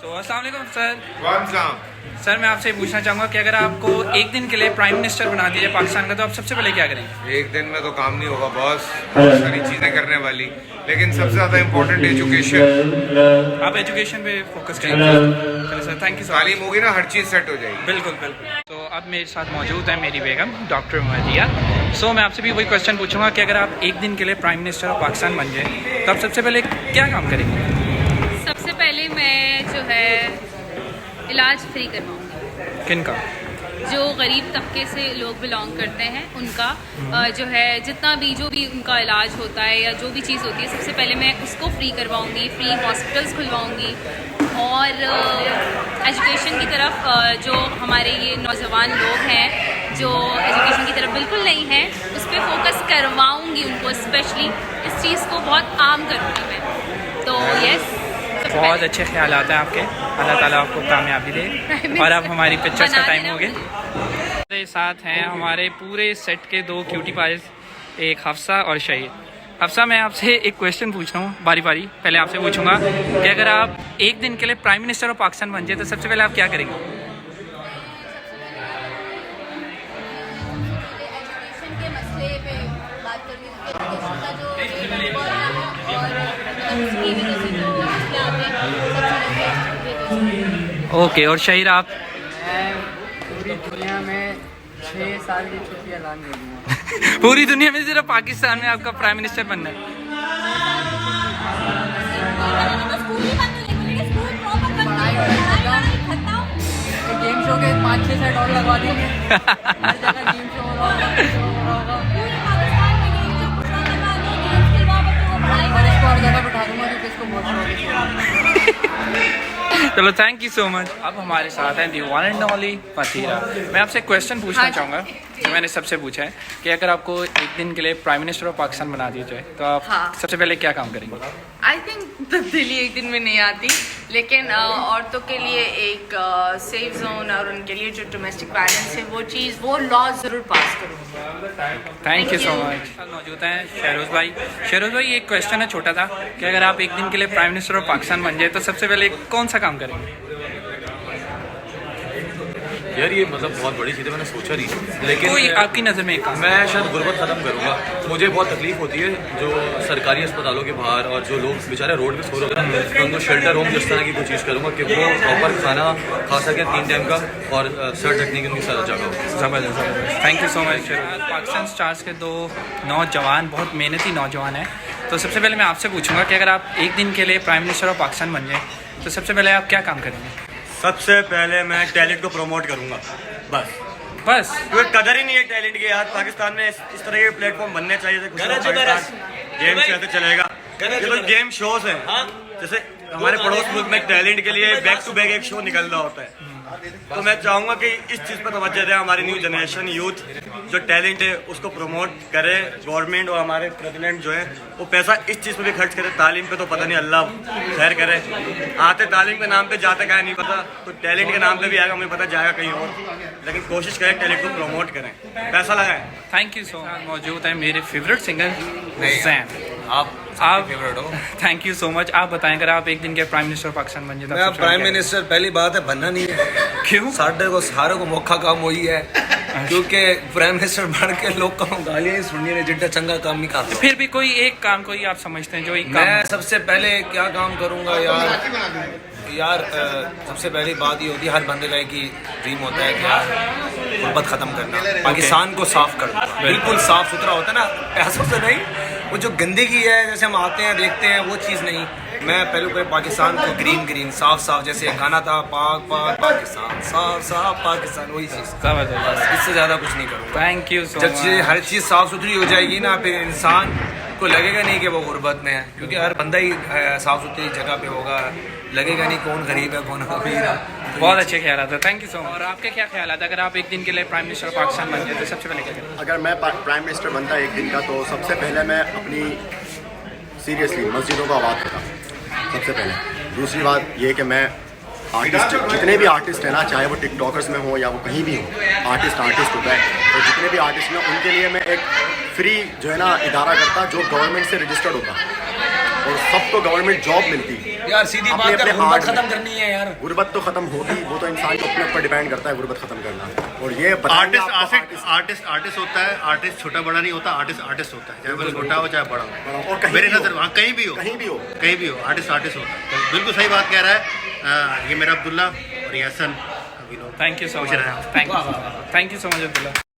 तो अस्सलाम वालेकुम सर। वालेकुम। सर मैं आपसे पूछना चाहूँगा कि अगर आपको एक दिन के लिए प्राइम मिनिस्टर बना दिया पाकिस्तान का तो आप सबसे पहले क्या करेंगे? एक दिन में तो काम नहीं होगा बॉस, बहुत सारी चीज़ें करने वाली, लेकिन सबसे ज़्यादा इम्पोर्टेंट एजुकेशन। आप एजुकेशन पे फोकस करेंगे? चलो सर, थैंक यू सर। तालीम होगी ना, हर चीज़ सेट हो जाएगी। बिल्कुल बिल्कुल। तो अब मेरे साथ मौजूद है मेरी बेगम डॉक्टर मदिया। सो मैं आपसे भी वही क्वेश्चन पूछूंगा कि अगर आप एक दिन के लिए प्राइम मिनिस्टर ऑफ पाकिस्तान बन जाए तो आप सबसे पहले क्या काम करेंगे? सबसे पहले मैं जो है इलाज फ्री करवाऊंगी। किन का? जो गरीब तबके से लोग बिलोंग करते हैं उनका जो है जितना भी जो भी उनका इलाज होता है या जो भी चीज़ होती है सबसे पहले मैं उसको फ्री करवाऊंगी। फ्री हॉस्पिटल्स खुलवाऊंगी और एजुकेशन की तरफ जो हमारे ये नौजवान लोग हैं जो एजुकेशन की तरफ बिल्कुल नहीं हैं उस पर फोकस करवाऊंगी उनको। स्पेशली इस चीज़ को बहुत आम करूँगी मैं। तो यस, बहुत अच्छे ख्याल आते हैं आपके। अल्लाह ताला आपको कामयाबी दे। और अब हमारी पिक्चर्स का टाइम हो गया। हमारे साथ हैं हमारे पूरे सेट के दो क्यूटी पाइज, एक हफ्सा और शहीद। हफ्सा, मैं आपसे एक क्वेश्चन पूछ रहा हूँ बारी बारी। पहले आपसे पूछूंगा कि अगर आप एक दिन के लिए प्राइम मिनिस्टर ऑफ पाकिस्तान बन जाए तो सबसे पहले आप क्या करेंगे? एजुकेशन के मसले पे बात करूँगी। एजुकेशन का जो रेट बढ़ रहा है और उसकी वजह से जो मसले आते हैं। ओके, और शहीद आप? मैं पूरी दुनिया में 6 साल की छुट्टी ऐलान कर दूँगा। पूरी दुनिया में सिर्फ पाकिस्तान में आपका प्राइम मिनिस्टर बनना है? गेम शो के 5-6 सेट और लगवा देंगे। हर जगह गेम शो हो रहा होगा। और इसको हर जगह बिठा दूंगा क्योंकि इसको बहुत शौक है। चलो, थैंक यू सो मच। अब हमारे साथ हैं दी वन एंड ओनली फतीरा। मैं आपसे क्वेश्चन पूछना चाहूँगा जो मैंने सबसे पूछा है कि अगर आपको एक दिन के लिए प्राइम मिनिस्टर ऑफ पाकिस्तान बना दिया जाए तो आप सबसे पहले क्या काम करेंगे? आई थिंक तब्दीली एक दिन में नहीं आती, लेकिन औरतों के लिए एक सेफ जोन और उनके लिए जो डोमेस्टिक वायलेंस है वो लॉ ज़रूर पास करूँगी। Thank you so much. मौजूद हैं शहरोज़ भाई। शहरोज़ भाई, एक क्वेश्चन है छोटा था कि अगर आप एक दिन के लिए प्राइम मिनिस्टर ऑफ पाकिस्तान बन जाए तो सबसे पहले कौन सा काम करेंगे? यार ये मतलब बहुत बड़ी चीज़ है, मैंने सोचा नहीं, लेकिन कोई आपकी नज़र में एक काम? मैं शायद गुर्बत ख़त्म करूँगा। मुझे बहुत तकलीफ होती है जो सरकारी अस्पतालों के बाहर और जो लोग बेचारे रोड पे सो रहे होते हैं तो उनको शेल्टर होम जिस तरह की कोई चीज़ करूँगा कि वो प्रॉपर खाना खा सके 3 टाइम का और सर ढकने की उनकी सारा जगह हो। ज़बरदस्त, thank you so much. Pakistan stars के दो नौजवान, बहुत मेहनती नौजवान हैं। तो सबसे पहले मैं आपसे पूछूंगा कि अगर आप एक दिन के लिए प्राइम मिनिस्टर ऑफ पाकिस्तान बन जाए तो सबसे पहले आप क्या काम करेंगे? सबसे पहले मैं टैलेंट को प्रमोट करूंगा, बस। क्योंकि कदर ही नहीं है टैलेंट की यार। पाकिस्तान में इस तरह के प्लेटफॉर्म बनने चाहिए थे। गेम से चलेगा, ये तो गेम शोज हैं। जैसे हमारे पड़ोस मुल्क में टैलेंट के लिए बैक टू बैक एक शो निकल रहा होता है। तो मैं चाहूँगा कि इस चीज़ पर तवज्जो दें। हमारी न्यू जनरेशन यूथ जो टैलेंट है उसको प्रमोट करे। गवर्नमेंट और हमारे प्रेसिडेंट जो है वो पैसा इस चीज़ पे भी खर्च करे। तालीम पे तो पता नहीं, अल्लाह खैर करे। आते तालीम के नाम पे, जाते क्या नहीं पता, तो टैलेंट के नाम पे भी आएगा, हमें पता जाएगा कहीं और। लेकिन कोशिश करें टैलेंट को प्रमोट करें, पैसा लगाएं। Thank you so much. मौजूद है मेरे फेवरेट सिंगर जैन। आप फेवरेट हो। Thank you so much. आप बताएं, अगर आप एक दिन के प्राइम मिनिस्टर पाकिस्तान बन जाए? मैं प्राइम मिनिस्टर पहली बात है बनना नहीं है। क्यों? सारे को मौका काम वही है क्योंकि प्राइम मिनिस्टर बन के लोग को गालियां ही सुननी है, जितना चंगा काम नहीं करता। फिर भी कोई एक काम कोई आप समझते हैं जो एक काम? मैं सबसे पहले क्या काम करूंगा यार सबसे पहली बात ये होती है हर बंदे का एक ही ड्रीम होता है कि यार गुर्बत खत्म करना, पाकिस्तान को साफ करना। बिल्कुल साफ सुथरा होता है ना, पैसों से नहीं, वो जो गंदगी है जैसे हम आते हैं देखते हैं वो चीज़ नहीं। मैं पहले पाकिस्तान को ग्रीन साफ जैसे गाना था पाक पाक पाकिस्तान साफ साफ पाकिस्तान, वही चीज़। ज़बरदस्त, इससे ज़्यादा कुछ नहीं करूँगा। Thank you so much. जब हर चीज़ साफ सुथरी हो जाएगी ना फिर इंसान को लगेगा नहीं कि वो गुर्बत में है, क्योंकि हर बंदा ही साफ सुथरी जगह पे होगा, लगेगा नहीं कौन गरीब है कौन अमीर है। बहुत अच्छे ख्याल आता है, थैंक यू सो मच। और आपके क्या ख्याल आता है अगर आप एक दिन के लिए प्राइम मिनिस्टर पाकिस्तान बन जाए तो सबसे पहले क्या करें? अगर मैं प्राइम मिनिस्टर बनता एक दिन का तो सबसे पहले मैं अपनी सीरियसली मस्जिदों को आबाद करता सबसे पहले। दूसरी बात ये कि मैं आर्टिस्ट, जितने भी आर्टिस्ट हैं ना, चाहे वो टिकटॉकर्स में हो या वो कहीं भी हो, आर्टिस्ट होता है, तो जितने भी आर्टिस्ट हैं उनके लिए मैं एक फ्री जो है ना इदारा करता जो गवर्नमेंट से रजिस्टर्ड होता। और सबको गवर्नमेंट जॉब मिलती। यार सीधी बात कर, गुर्बत खत्म करनी है यार। गुर्बत तो खत्म होगी, वो तो इंसान को अपने ऊपर डिपेंड करता है गुर्बत खत्म करना। और ये आर्टिस्ट होता है, आर्टिस्ट छोटा बड़ा नहीं होता, आर्टिस्ट होता है, चाहे वो छोटा हो चाहे बड़ा हो। और मेरे नजर वहाँ कहीं भी हो आर्टिस्ट होता है। तो बिल्कुल सही बात कह रहा है। ये मेरा अब्दुल्ला और ये Hasan. Thank you so much, thank you so much Abdullah.